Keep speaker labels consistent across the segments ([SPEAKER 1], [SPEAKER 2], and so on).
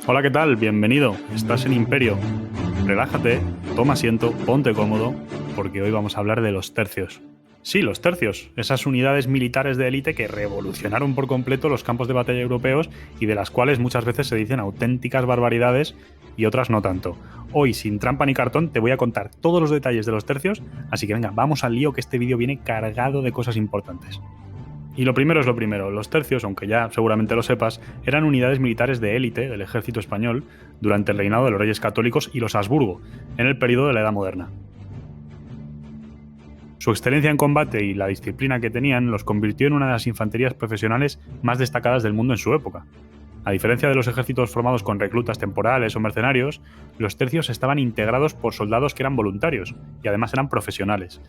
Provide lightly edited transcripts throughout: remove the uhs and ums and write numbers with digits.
[SPEAKER 1] Hola, ¿qué tal? Bienvenido. Estás en Imperio. Relájate, toma asiento, ponte cómodo, porque hoy vamos a hablar de los tercios. Sí, los tercios, esas unidades militares de élite que revolucionaron por completo los campos de batalla europeos y de las cuales muchas veces se dicen auténticas barbaridades y otras no tanto. Hoy, sin trampa ni cartón, te voy a contar todos los detalles de los tercios, así que venga, vamos al lío, que este vídeo viene cargado de cosas importantes. Y lo primero es lo primero, los tercios, aunque ya seguramente lo sepas, eran unidades militares de élite del ejército español durante el reinado de los reyes católicos y los Habsburgo, en el periodo de la Edad Moderna. Su excelencia en combate y la disciplina que tenían los convirtió en una de las infanterías profesionales más destacadas del mundo en su época. A diferencia de los ejércitos formados con reclutas temporales o mercenarios, los tercios estaban integrados por soldados que eran voluntarios y además eran profesionales.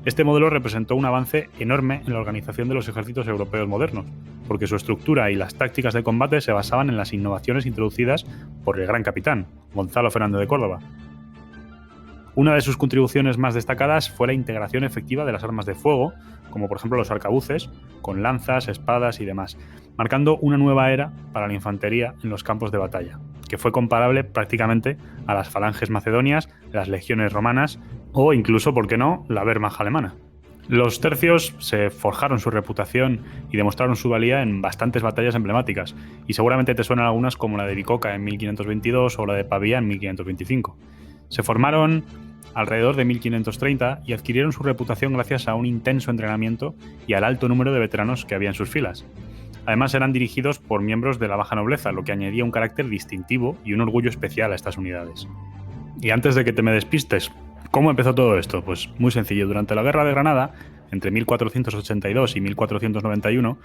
[SPEAKER 1] Este modelo representó un avance enorme en la organización de los ejércitos europeos modernos, porque su estructura y las tácticas de combate se basaban en las innovaciones introducidas por el gran capitán, Gonzalo Fernández de Córdoba. Una de sus contribuciones más destacadas fue la integración efectiva de las armas de fuego, como por ejemplo los arcabuces, con lanzas, espadas y demás, marcando una nueva era para la infantería en los campos de batalla, que fue comparable prácticamente a las falanges macedonias, las legiones romanas o incluso, ¿por qué no?, la Wehrmacht alemana. Los tercios se forjaron su reputación y demostraron su valía en bastantes batallas emblemáticas, y seguramente te suenan algunas como la de Bicoca en 1522 o la de Pavía en 1525. Se formaron alrededor de 1530 y adquirieron su reputación gracias a un intenso entrenamiento y al alto número de veteranos que había en sus filas. Además, eran dirigidos por miembros de la baja nobleza, lo que añadía un carácter distintivo y un orgullo especial a estas unidades. Y antes de que te me despistes, ¿cómo empezó todo esto? Pues muy sencillo. Durante la Guerra de Granada, entre 1482 y 1491,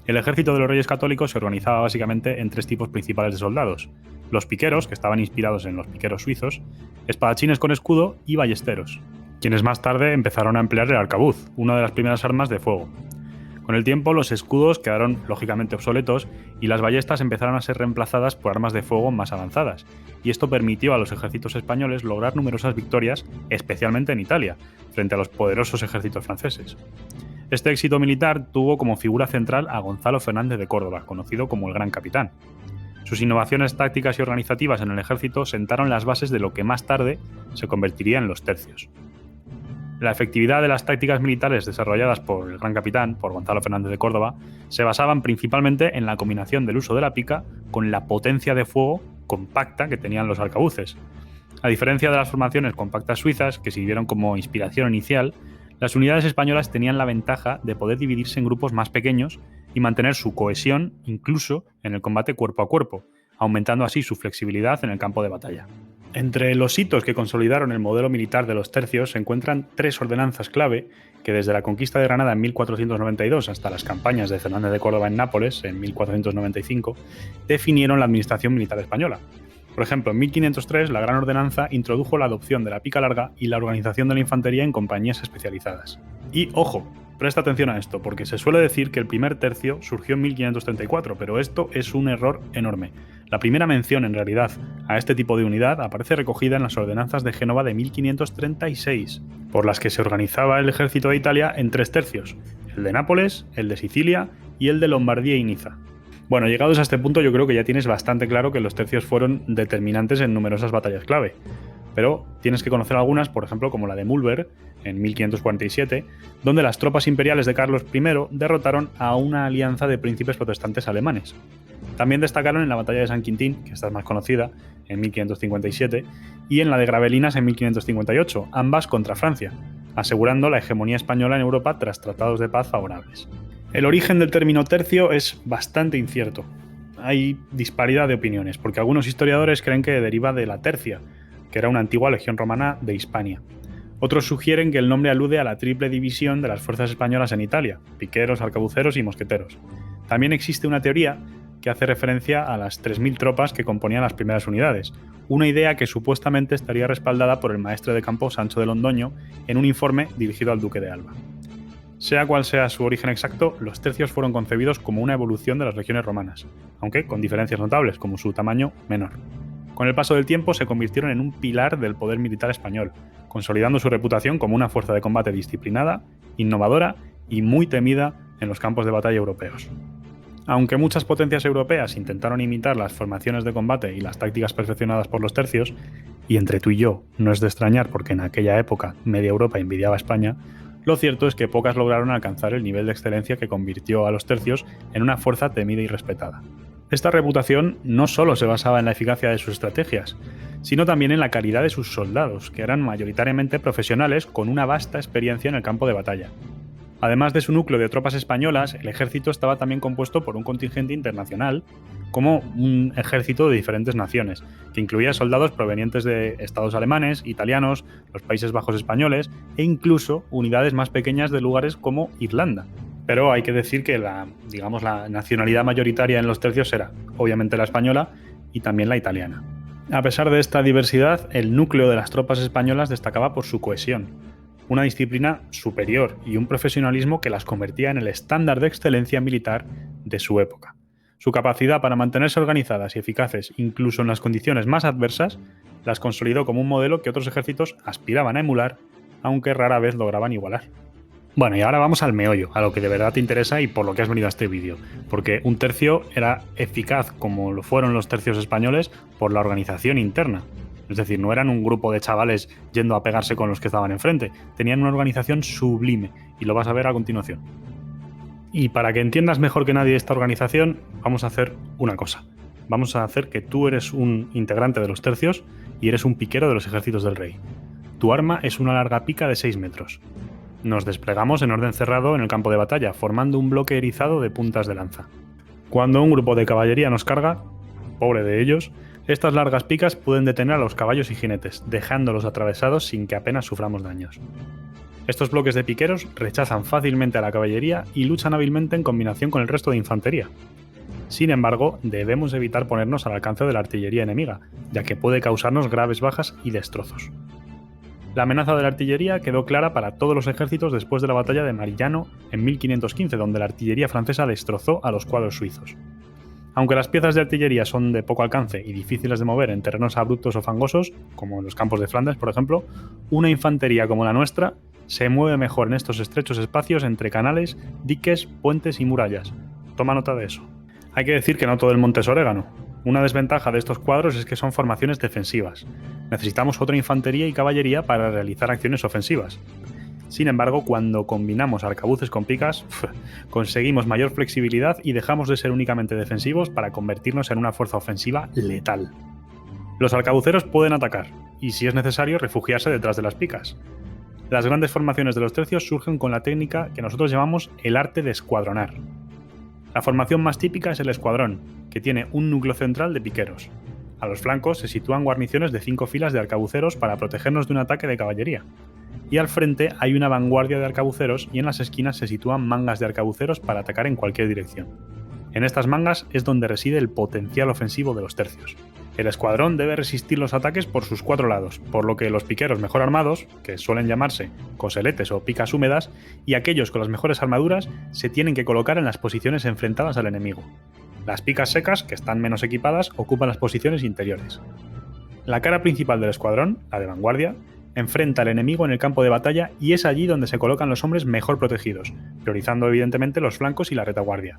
[SPEAKER 1] el ejército de los Reyes Católicos se organizaba básicamente en tres tipos principales de soldados: los piqueros, que estaban inspirados en los piqueros suizos, espadachines con escudo y ballesteros, quienes más tarde empezaron a emplear el arcabuz, una de las primeras armas de fuego. Con el tiempo, los escudos quedaron lógicamente obsoletos y las ballestas empezaron a ser reemplazadas por armas de fuego más avanzadas, y esto permitió a los ejércitos españoles lograr numerosas victorias, especialmente en Italia, frente a los poderosos ejércitos franceses. Este éxito militar tuvo como figura central a Gonzalo Fernández de Córdoba, conocido como el Gran Capitán. Sus innovaciones tácticas y organizativas en el ejército sentaron las bases de lo que más tarde se convertiría en los tercios. La efectividad de las tácticas militares desarrolladas por el Gran Capitán, por Gonzalo Fernández de Córdoba, se basaban principalmente en la combinación del uso de la pica con la potencia de fuego compacta que tenían los arcabuces. A diferencia de las formaciones compactas suizas, que sirvieron como inspiración inicial, las unidades españolas tenían la ventaja de poder dividirse en grupos más pequeños y mantener su cohesión incluso en el combate cuerpo a cuerpo, aumentando así su flexibilidad en el campo de batalla. Entre los hitos que consolidaron el modelo militar de los tercios se encuentran tres ordenanzas clave que, desde la conquista de Granada en 1492 hasta las campañas de Fernández de Córdoba en Nápoles en 1495, definieron la administración militar española. Por ejemplo, en 1503 la Gran Ordenanza introdujo la adopción de la pica larga y la organización de la infantería en compañías especializadas. Y ojo, presta atención a esto, porque se suele decir que el primer tercio surgió en 1534, pero esto es un error enorme. La primera mención, en realidad, a este tipo de unidad aparece recogida en las ordenanzas de Génova de 1536, por las que se organizaba el ejército de Italia en tres tercios: el de Nápoles, el de Sicilia y el de Lombardía y Niza. Bueno, llegados a este punto, yo creo que ya tienes bastante claro que los tercios fueron determinantes en numerosas batallas clave, pero tienes que conocer algunas, por ejemplo, como la de Mühlberg en 1547, donde las tropas imperiales de Carlos I derrotaron a una alianza de príncipes protestantes alemanes. También destacaron en la batalla de San Quintín, que esta es más conocida, en 1557, y en la de Gravelinas en 1558, ambas contra Francia, asegurando la hegemonía española en Europa tras tratados de paz favorables. El origen del término tercio es bastante incierto. Hay disparidad de opiniones, porque algunos historiadores creen que deriva de la tercia, que era una antigua legión romana de Hispania. Otros sugieren que el nombre alude a la triple división de las fuerzas españolas en Italia: piqueros, arcabuceros y mosqueteros. También existe una teoría que hace referencia a las 3.000 tropas que componían las primeras unidades, una idea que supuestamente estaría respaldada por el maestre de campo Sancho de Londoño en un informe dirigido al duque de Alba. Sea cual sea su origen exacto, los tercios fueron concebidos como una evolución de las legiones romanas, aunque con diferencias notables, como su tamaño menor. Con el paso del tiempo se convirtieron en un pilar del poder militar español, consolidando su reputación como una fuerza de combate disciplinada, innovadora y muy temida en los campos de batalla europeos. Aunque muchas potencias europeas intentaron imitar las formaciones de combate y las tácticas perfeccionadas por los tercios, y entre tú y yo no es de extrañar porque en aquella época media Europa envidiaba a España, lo cierto es que pocas lograron alcanzar el nivel de excelencia que convirtió a los tercios en una fuerza temida y respetada. Esta reputación no solo se basaba en la eficacia de sus estrategias, sino también en la calidad de sus soldados, que eran mayoritariamente profesionales con una vasta experiencia en el campo de batalla. Además de su núcleo de tropas españolas, el ejército estaba también compuesto por un contingente internacional, como un ejército de diferentes naciones, que incluía soldados provenientes de estados alemanes, italianos, los Países Bajos españoles e incluso unidades más pequeñas de lugares como Irlanda. Pero hay que decir que la nacionalidad mayoritaria en los tercios era, obviamente, la española y también la italiana. A pesar de esta diversidad, el núcleo de las tropas españolas destacaba por su cohesión, una disciplina superior y un profesionalismo que las convertía en el estándar de excelencia militar de su época. Su capacidad para mantenerse organizadas y eficaces incluso en las condiciones más adversas las consolidó como un modelo que otros ejércitos aspiraban a emular, aunque rara vez lograban igualar. Bueno, y ahora vamos al meollo, a lo que de verdad te interesa y por lo que has venido a este vídeo, porque un tercio era eficaz como lo fueron los tercios españoles por la organización interna. Es decir, no eran un grupo de chavales yendo a pegarse con los que estaban enfrente, tenían una organización sublime, y lo vas a ver a continuación. Y para que entiendas mejor que nadie esta organización, vamos a hacer una cosa. Vamos a hacer que tú eres un integrante de los tercios y eres un piquero de los ejércitos del rey. Tu arma es una larga pica de 6 metros. Nos desplegamos en orden cerrado en el campo de batalla, formando un bloque erizado de puntas de lanza. Cuando un grupo de caballería nos carga, pobre de ellos, estas largas picas pueden detener a los caballos y jinetes, dejándolos atravesados sin que apenas suframos daños. Estos bloques de piqueros rechazan fácilmente a la caballería y luchan hábilmente en combinación con el resto de infantería. Sin embargo, debemos evitar ponernos al alcance de la artillería enemiga, ya que puede causarnos graves bajas y destrozos. La amenaza de la artillería quedó clara para todos los ejércitos después de la batalla de Marignano en 1515, donde la artillería francesa destrozó a los cuadros suizos. Aunque las piezas de artillería son de poco alcance y difíciles de mover en terrenos abruptos o fangosos, como en los campos de Flandes, por ejemplo, una infantería como la nuestra se mueve mejor en estos estrechos espacios entre canales, diques, puentes y murallas. Toma nota de eso. Hay que decir que no todo el monte es orégano. Una desventaja de estos cuadros es que son formaciones defensivas. Necesitamos otra infantería y caballería para realizar acciones ofensivas. Sin embargo, cuando combinamos arcabuces con picas, conseguimos mayor flexibilidad y dejamos de ser únicamente defensivos para convertirnos en una fuerza ofensiva letal. Los arcabuceros pueden atacar, y si es necesario, refugiarse detrás de las picas. Las grandes formaciones de los tercios surgen con la técnica que nosotros llamamos el arte de escuadronar. La formación más típica es el escuadrón, que tiene un núcleo central de piqueros. A los flancos se sitúan guarniciones de 5 filas de arcabuceros para protegernos de un ataque de caballería. Y al frente hay una vanguardia de arcabuceros y en las esquinas se sitúan mangas de arcabuceros para atacar en cualquier dirección. En estas mangas es donde reside el potencial ofensivo de los tercios. El escuadrón debe resistir los ataques por sus 4 lados, por lo que los piqueros mejor armados, que suelen llamarse coseletes o picas húmedas, y aquellos con las mejores armaduras se tienen que colocar en las posiciones enfrentadas al enemigo. Las picas secas, que están menos equipadas, ocupan las posiciones interiores. La cara principal del escuadrón, la de vanguardia, enfrenta al enemigo en el campo de batalla y es allí donde se colocan los hombres mejor protegidos, priorizando evidentemente los flancos y la retaguardia.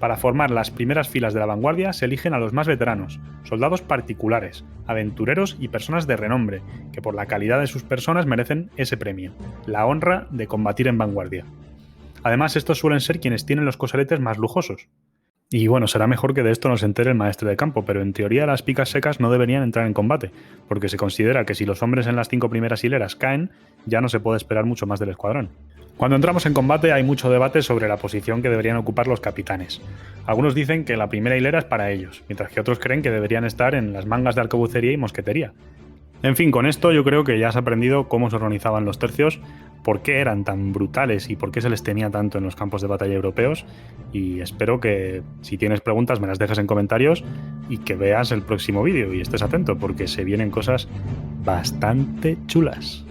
[SPEAKER 1] Para formar las primeras filas de la vanguardia se eligen a los más veteranos, soldados particulares, aventureros y personas de renombre, que por la calidad de sus personas merecen ese premio, la honra de combatir en vanguardia. Además, estos suelen ser quienes tienen los coseletes más lujosos. Y bueno, será mejor que de esto nos entere el maestre de campo, pero en teoría las picas secas no deberían entrar en combate, porque se considera que si los hombres en las 5 primeras hileras caen, ya no se puede esperar mucho más del escuadrón. Cuando entramos en combate hay mucho debate sobre la posición que deberían ocupar los capitanes. Algunos dicen que la primera hilera es para ellos, mientras que otros creen que deberían estar en las mangas de arcabucería y mosquetería. En fin, con esto yo creo que ya has aprendido cómo se organizaban los tercios, por qué eran tan brutales y por qué se les temía tanto en los campos de batalla europeos, y espero que si tienes preguntas me las dejes en comentarios y que veas el próximo vídeo y estés atento porque se vienen cosas bastante chulas.